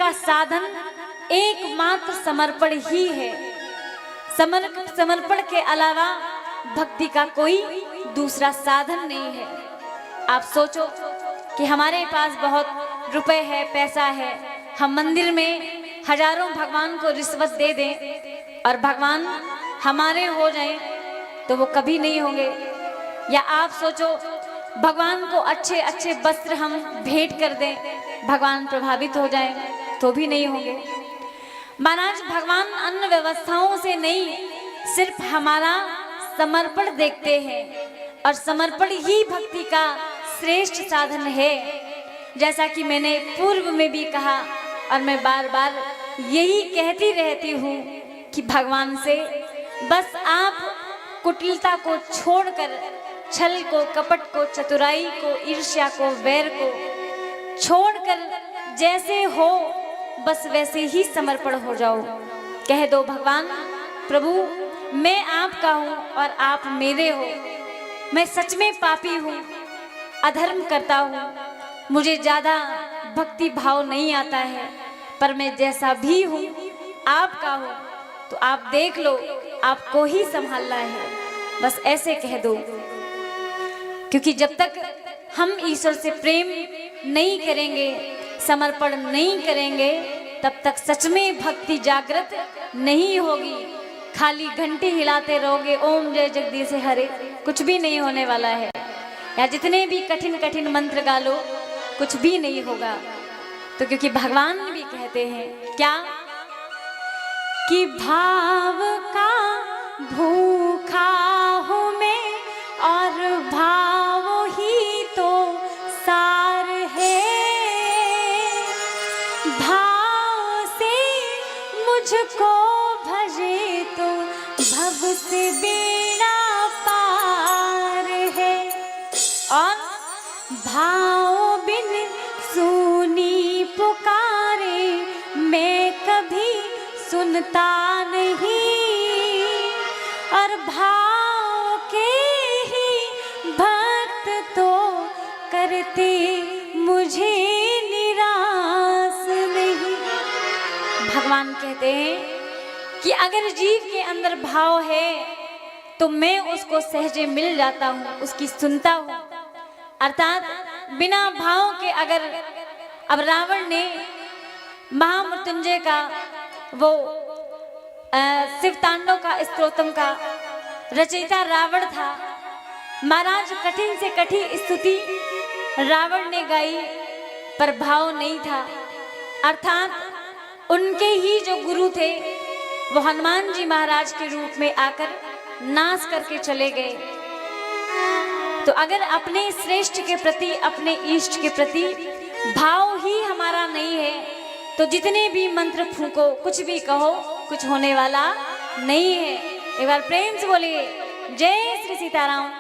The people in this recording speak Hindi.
का साधन एकमात्र समर्पण ही है। समर्पण के अलावा भक्ति का कोई दूसरा साधन नहीं है। आप सोचो कि हमारे पास बहुत रुपए है, पैसा है, हम मंदिर में हजारों भगवान को रिश्वत दे दें और भगवान हमारे हो जाएं तो वो कभी नहीं होंगे। या आप सोचो भगवान को अच्छे अच्छे वस्त्र हम भेंट कर दें, भगवान प्रभावित हो जाएं तो भी नहीं होंगे। महाराज भगवान अन्य व्यवस्थाओं से नहीं, सिर्फ हमारा समर्पण देखते हैं और समर्पण ही भक्ति का श्रेष्ठ साधन है। जैसा कि मैंने पूर्व में भी कहा और मैं बार बार यही कहती रहती हूँ कि भगवान से बस आप कुटिलता को छोड़कर, छल को, कपट को, चतुराई को, ईर्ष्या को, वैर को छोड़कर जैसे हो बस वैसे ही समर्पण हो जाओ। कह दो भगवान प्रभु मैं आपका हूँ और आप मेरे हो। मैं सच में पापी हूँ, अधर्म करता हूँ, मुझे ज़्यादा भक्ति भाव नहीं आता है, पर मैं जैसा भी हूँ आपका हूँ, तो आप देख लो, आपको ही संभालना है। बस ऐसे कह दो। क्योंकि जब तक हम ईश्वर से प्रेम नहीं करेंगे, समर्पण नहीं करेंगे, तब तक सच में भक्ति जागृत नहीं होगी। खाली घंटी हिलाते रहोगे, ओम जय जगदीश हरे, कुछ भी नहीं होने वाला है। या जितने भी कठिन कठिन मंत्र गा लो, कुछ भी नहीं होगा। तो क्योंकि भगवान भी कहते हैं क्या कि भाव का भूखा हूँ मैं और भाव ही तो सार है। भाव से मुझको भजे तो भव से बेड़ा पार है। और भाव बिन सुनी पुकारे मैं कभी सुनता नहीं, और भाव के ही भक्त तो करते मुझे निराश नहीं। भगवान कहते हैं कि अगर जीव के अंदर भाव है तो मैं उसको सहजे मिल जाता हूँ, उसकी सुनता हूँ। अर्थात बिना भाव के अगर अब रावण ने महामृत्युंजय का वो शिव तांडव का स्तोत्रम का रचयिता रावण था। महाराज कठिन से कठिन स्तुति रावण ने गाई पर भाव नहीं था। अर्थात उनके ही जो गुरु थे वो हनुमान जी महाराज के रूप में आकर नाश करके चले गए। तो अगर अपने श्रेष्ठ के प्रति, अपने इष्ट के प्रति भाव ही हमारा नहीं है तो जितने भी मंत्र फूको, कुछ भी कहो, कुछ होने वाला नहीं है। एक बार प्रेम से बोलिए जय श्री सीताराम।